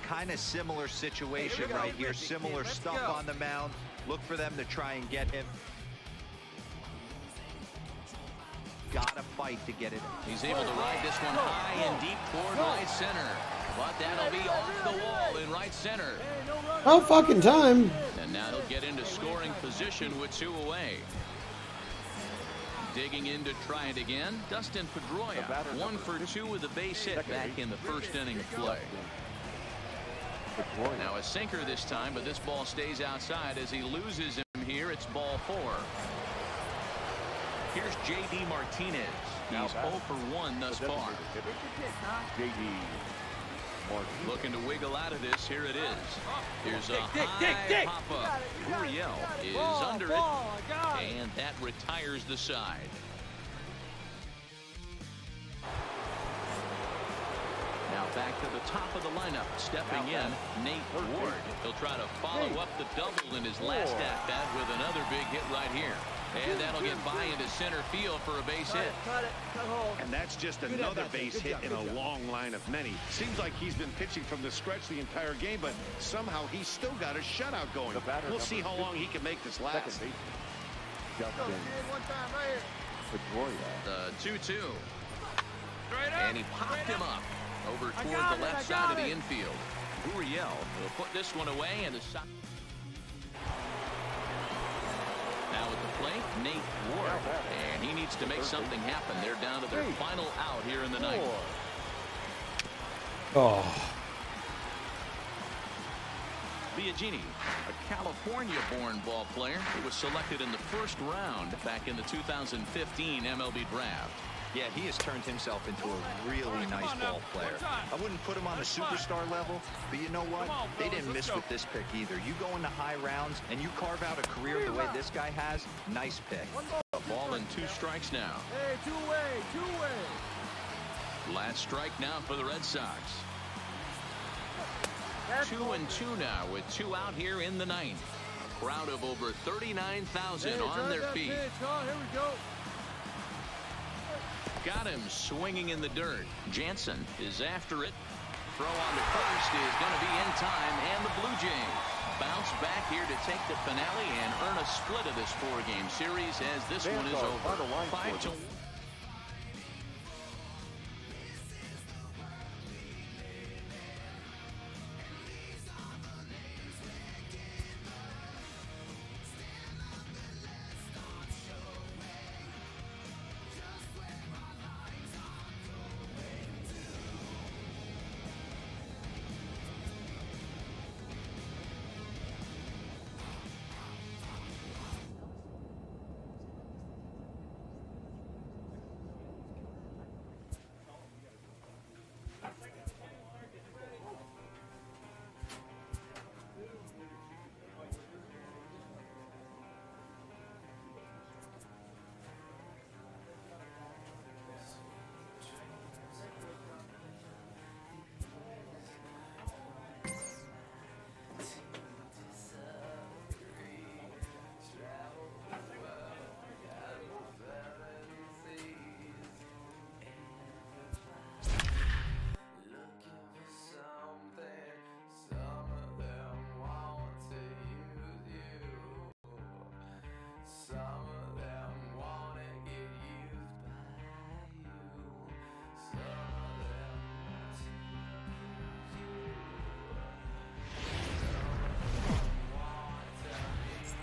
Kind of similar situation right here. Similar stuff on the mound. Look for them to try and get him. Gotta fight to get it. He's able to ride this one high and deep toward right center. But that'll be off the wall in right center. About fucking time. And now he'll get into scoring position with 2 away. Digging in to try it again, Dustin Pedroia. 1 for 2 with a base hit back in the first inning of play. Now a sinker this time, but this ball stays outside as he loses him here. It's ball 4. Here's J.D. Martinez. He's 0 for 1 thus far. J.D. Looking to wiggle out of this. Here it is. Here's a high pop-up. Gurriel is under it, and that retires the side. Now back to the top of the lineup. Stepping in, Nate Ward. He'll try to follow up the double in his last at-bat with another big hit right here. And that'll get by into center field for a base hit. And that's just another base hit in a long line of many. Seems like he's been pitching from the stretch the entire game, but somehow he's still got a shutout going. We'll see how long he can make this last. The 2-2. And he popped him up over toward the left side of the infield. Gurriel will put this one away, and the shot. Now at the plate, Nate Ward, and he needs to make something happen. They're down to their final out here in the ninth. Oh. Biagini, a California-born ball player who was selected in the first round back in the 2015 MLB draft. Yeah, he has turned himself into a really nice ball player. I wouldn't put him on a superstar level, but you know what? They didn't miss with this pick either. You go into high rounds and you carve out a career the way this guy has, nice pick. A ball and 2 strikes now. Hey, two-way. Last strike now for the Red Sox. 2-2 now with 2 out here in the ninth. A crowd of over 39,000 on their feet. Here we go. Got him swinging in the dirt. Jansen is after it. Throw on to first is going to be in time, and the Blue Jays bounce back here to take the finale and earn a split of this 4-game series as this one is over. 5-1.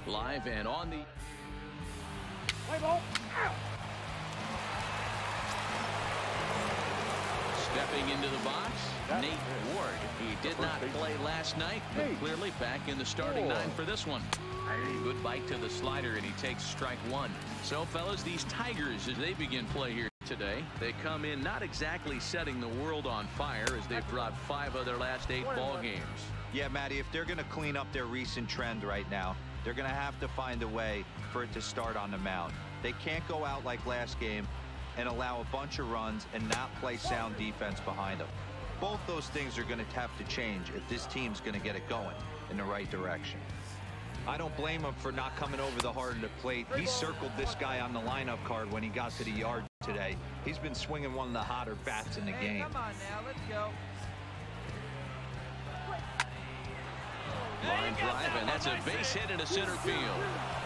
Live and on the... Play ball. Stepping into the box, Nate Ward. He did not play last night, but clearly back in the starting nine for this one. Good bite to the slider, and he takes strike one. So, fellas, these Tigers, as they begin play here today, they come in not exactly setting the world on fire as they've dropped 5 of their last 8 ball games. Yeah, Matty, if they're going to clean up their recent trend right now, they're going to have to find a way for it to start on the mound. They can't go out like last game and allow a bunch of runs and not play sound defense behind them. Both those things are going to have to change if this team's going to get it going in the right direction. I don't blame him for not coming over the hard of the plate. He circled this guy on the lineup card when he got to the yard today. He's been swinging one of the hotter bats in the game. Come on now, let's go. Line drive, and that's a base hit into center field.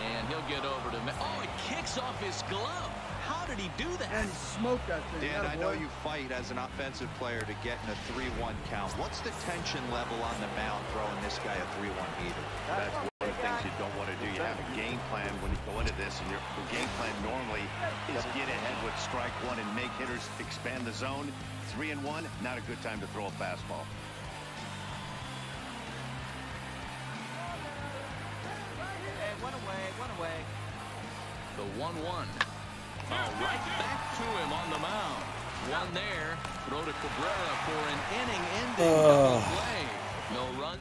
And he'll get over to... Oh, it kicks off his glove. How did he do that? And smoke that thing. Dan, I know you fight as an offensive player to get in a 3-1 count. What's the tension level on the mound throwing this guy a 3-1 heater? That's one of the things you don't want to do. You have a game plan when you go into this, and your game plan normally is get ahead with strike one and make hitters expand the zone. 3-1, not a good time to throw a fastball. Hey, one away. The 1-1. Oh, right back to him on the mound. One there. Throw to Cabrera for an inning-ending double play. No run.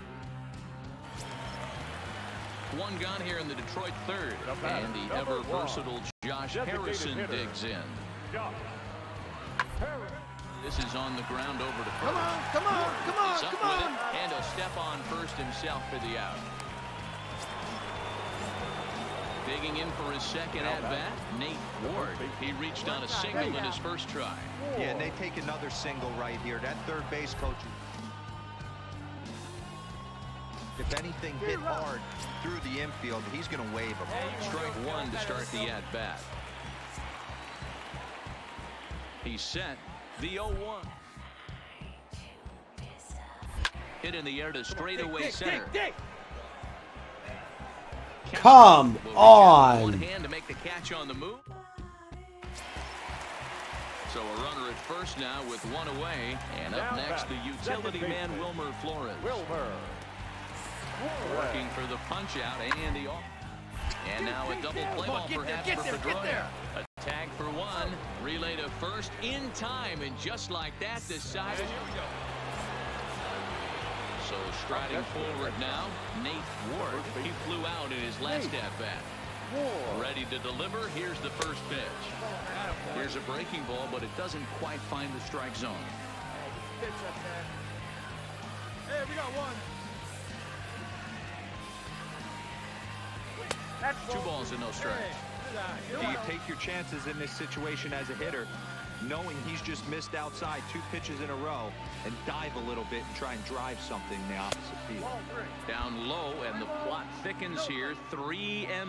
One gone here in the Detroit third. And the ever-versatile Josh Harrison digs in. This is on the ground over to first. Come on. He's up with it, and a step on first himself for the out. Digging in for his second at-bat, Nate Ward. He reached on a single in his first try. Yeah, and they take another single right here. That third base coach, if anything hit hard through the infield, he's going to wave him. Strike one to start the at-bat. He's set. The 0-1. Hit in the air to straightaway center. Come on. One hand to make the catch on the move. So a runner at first now with one away. And up next, the utility man, Wilmer Flores. Working for the punch out and the off. And now a double play ball perhaps for Pedroia. A tag for one. Relay to first in time. And just like that, decided. So striding forward now, Nate Ward. He flew out in his last at-bat. Ready to deliver. Here's the first pitch. Here's a breaking ball, but it doesn't quite find the strike zone. Pitch up there. Hey, we got one. Two balls and no strikes. Do you take your chances in this situation as a hitter, knowing he's just missed outside 2 pitches in a row, and dive a little bit and try and drive something in the opposite field? Down low, and the plot thickens here. 3-0. Here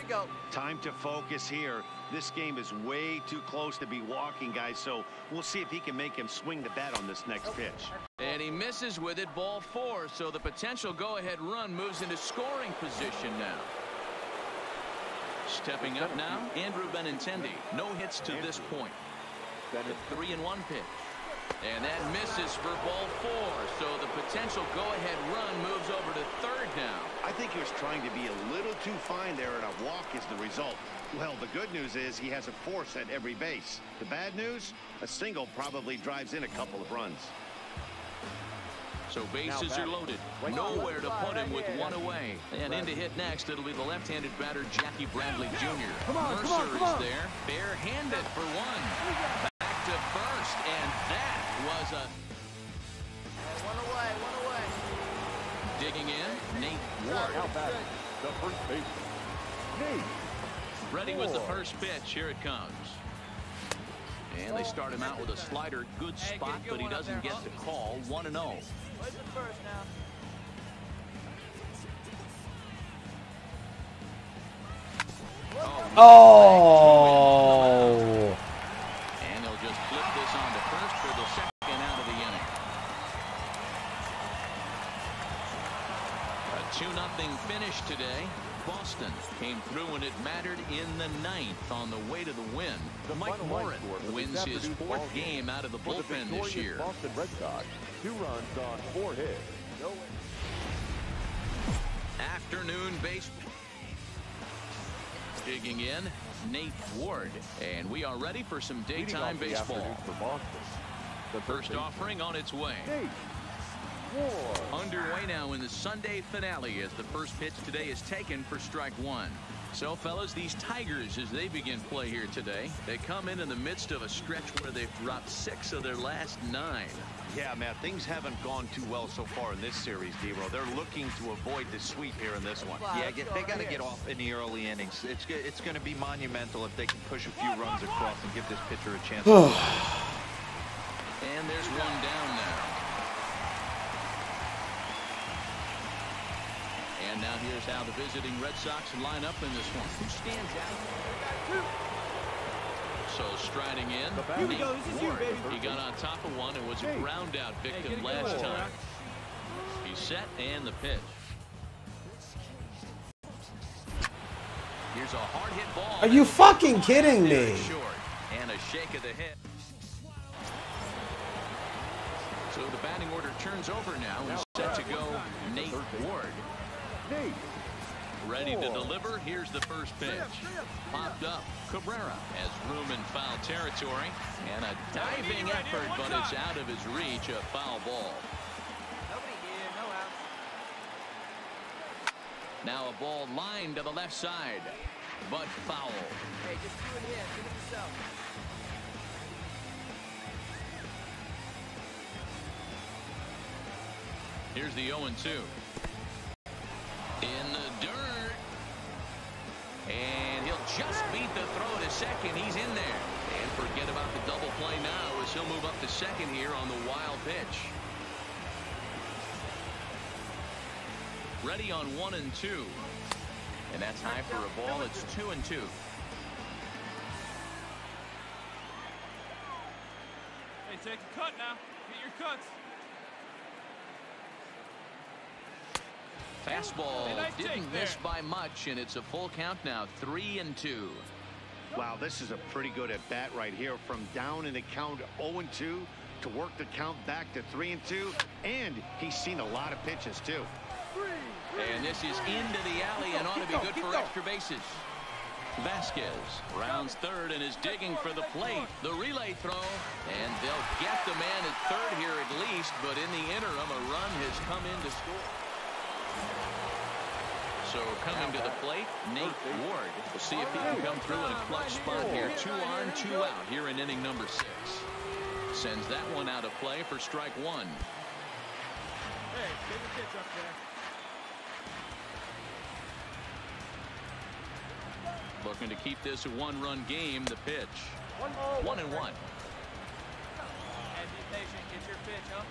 we go. Time to focus here. This game is way too close to be walking, guys, so we'll see if he can make him swing the bat on this next pitch. And he misses with it, ball 4, so the potential go-ahead run moves into scoring position now. Stepping up now, Andrew Benintendi. No hits to this point. The 3-1 pitch. And that misses for ball 4, so the potential go-ahead run moves over to third now. I think he was trying to be a little too fine there, and a walk is the result. Well, the good news is he has a force at every base. The bad news, a single probably drives in a couple of runs. So bases are loaded. Nowhere to put him with one away. And in to hit next, it'll be the left-handed batter, Jackie Bradley Jr. Mercer is there, bare-handed for one. Back to first, and that was a... One away. Digging in, Nate Ward. The first base. Nate. Ready with the first pitch. Here it comes. And they start him out with a slider. Good spot, but he doesn't get the call. 1-0. Where's the first now? Oh. And they'll just flip this on to first for the second out of the inning. A 2-0 finish today. Boston came through when it mattered in the ninth on the way to the win. Mike Morin wins his fourth game out of the bullpen this year. Boston Red Sox, 2 runs on 4 hits. Afternoon baseball. Digging in, Nate Ward. And we are ready for some daytime baseball. For Boston, the First offering on its way. Nate Ward. Underway now in the Sunday finale as the first pitch today is taken for strike one. So, fellas, these Tigers, as they begin play here today, they come in the midst of a stretch where they've dropped 6 of their last 9. Yeah, man, things haven't gone too well so far in this series, D-Row. They're looking to avoid the sweep here in this one. Yeah, they got to get off in the early innings. It's going to be monumental if they can push a few runs across and give this pitcher a chance. And there's one down now. And now here's how the visiting Red Sox line up in this one. Who stands out? So striding in, Here we go. This is you, baby. he got on top of one and was a ground out victim last time. He's set and the pitch. Here's a hard hit ball. Are you fucking kidding me? Short and a shake of the head. So the batting order turns over now and set to go Nate Ward. Nate Ready to deliver. Here's the first pitch. Popped up. Cabrera has room in foul territory. And a diving effort, but it's out of his reach. A foul ball. Nobody here, no outs. Now a ball lined to the left side. But foul. Hey, just do it here. Do it yourself. Here's the 0-2. In the dirt. And he'll just beat the throw to second. He's in there. And forget about the double play now as he'll move up to second here on the wild pitch. Ready on 1-2. And that's high for a ball. It's 2-2. Hey, take a cut now. Get your cuts. Fastball didn't miss by much, and it's a full count now, 3-2. Wow, this is a pretty good at bat right here. From down in the count 0-2 to work the count back to 3-2, and he's seen a lot of pitches too. And this is into the alley and ought to be good for extra bases. Vasquez rounds third and is digging for the plate. The relay throw, and they'll get the man at third here at least, but in the interim, a run has come in to score. So coming to the plate, Nate Ward. We'll see if he can come through in a clutch spot here. 2 on, 2 out here in inning number 6. Sends that one out of play for strike one. Hey, get the pitch up there. Looking to keep this a 1-run game. The pitch. 1-1. And be patient. Get your pitch, huh?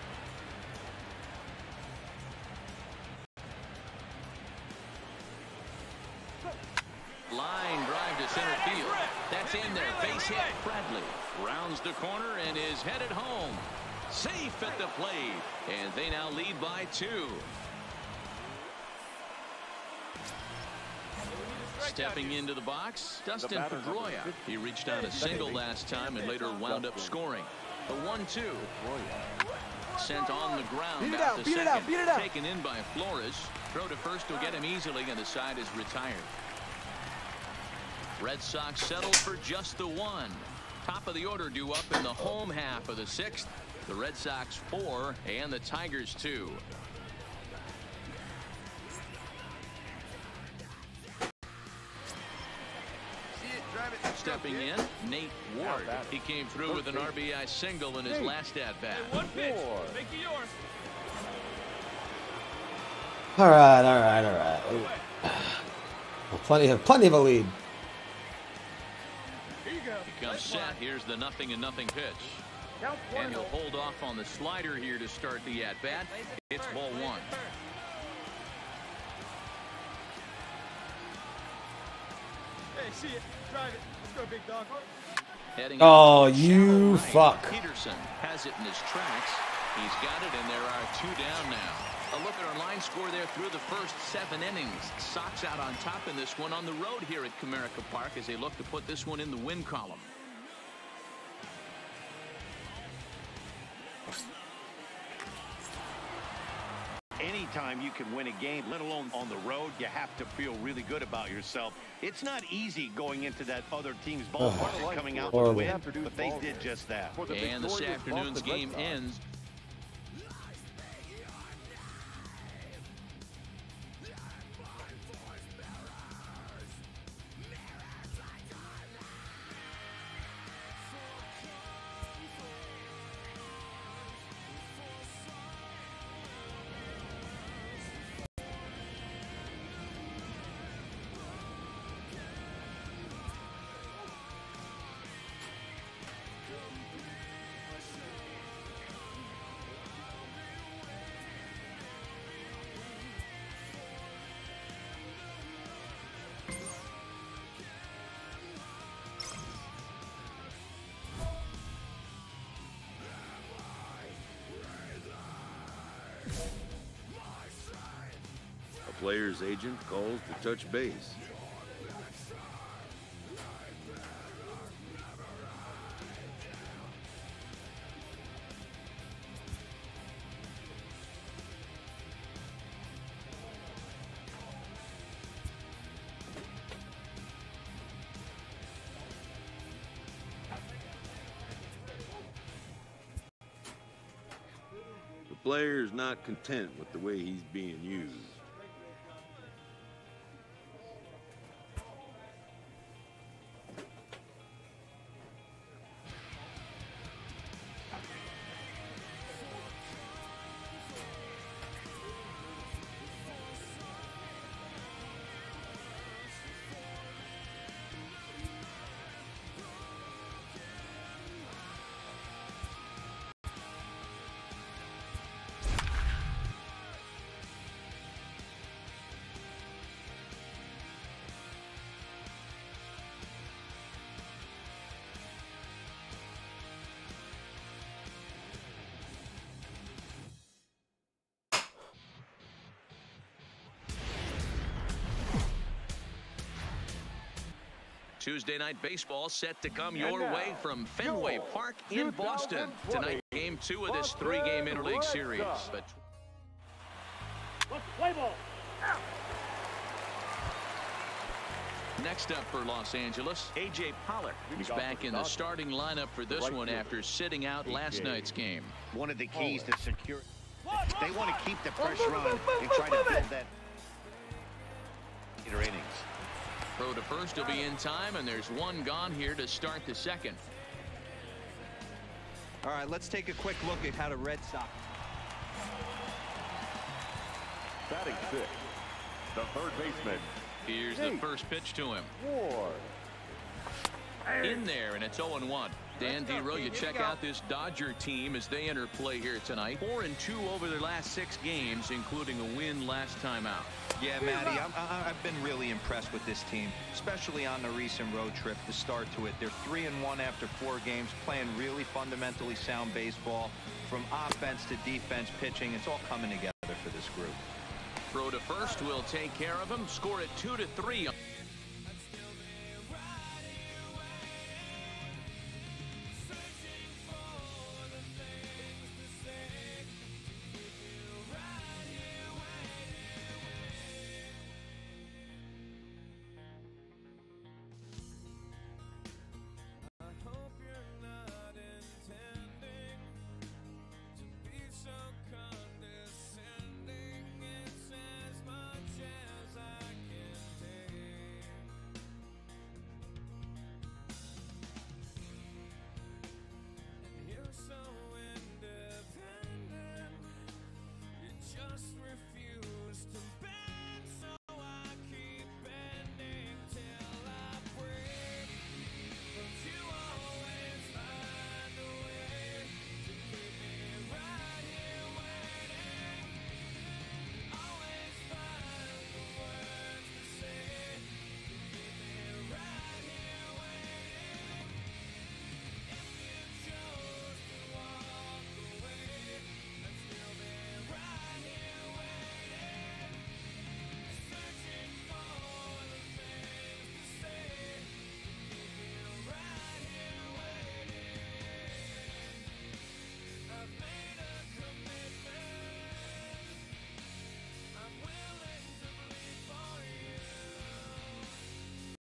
Line drive to center field. That's in there. Base hit. Bradley rounds the corner and is headed home. Safe at the plate. And they now lead by 2. Stepping into the box, Dustin Pedroia. He reached out a single last time and later wound up scoring. The 1-2. Sent on the ground. Out to second. Taken in by Flores. Throw to first will get him easily, and the side is retired. Red Sox settled for just the 1. Top of the order due up in the home half of the 6th. The Red Sox 4 and the Tigers 2. Stepping in, Nate Ward. He came through with an RBI single in his last at-bat. Hey, one pitch. Make it yours. All right. Plenty of a lead. Here you go. He comes set. Here's the 0-0 pitch. And he'll hold off on the slider here to start the at-bat. It's ball 1. Hey, see it. Drive it. Let's go, big dog. Heading Oh, out to you shallow right. fuck. Peterson has it in his tracks. He's got it, and there are 2 down now. A look at our line score there through the first 7 innings. Sox out on top in this one on the road here at Comerica Park as they look to put this one in the win column. Anytime you can win a game, let alone on the road, you have to feel really good about yourself. It's not easy going into that other team's ballpark and coming out to win, but they did just that. And this afternoon's game ends. A player's agent calls to touch base. The player is not content with the way he's being used. Tuesday night baseball set to come your way from Fenway Park in Boston. Tonight, game 2 of this 3-game interleague series. But next up for Los Angeles, A.J. Pollard. He's back in the starting lineup for this one after sitting out last night's game. One of the keys to secure. They want to keep the pressure on and try to build that innings. Throw to first will be in time, and there's 1 gone here to start the second. All right, let's take a quick look at how the Red Sox. Batting 6, the third baseman. Here's the first pitch to him. In there, and it's 0-1. Dan Dero, you check out this Dodger team as they enter play here tonight. 4-2 over their last 6 games, including a win last time out. Yeah, Matty, I've been really impressed with this team, especially on the recent road trip, the start to it. They're 3-1 after 4 games, playing really fundamentally sound baseball. From offense to defense, pitching, it's all coming together for this group. Throw to first will take care of him. Score it 2-3.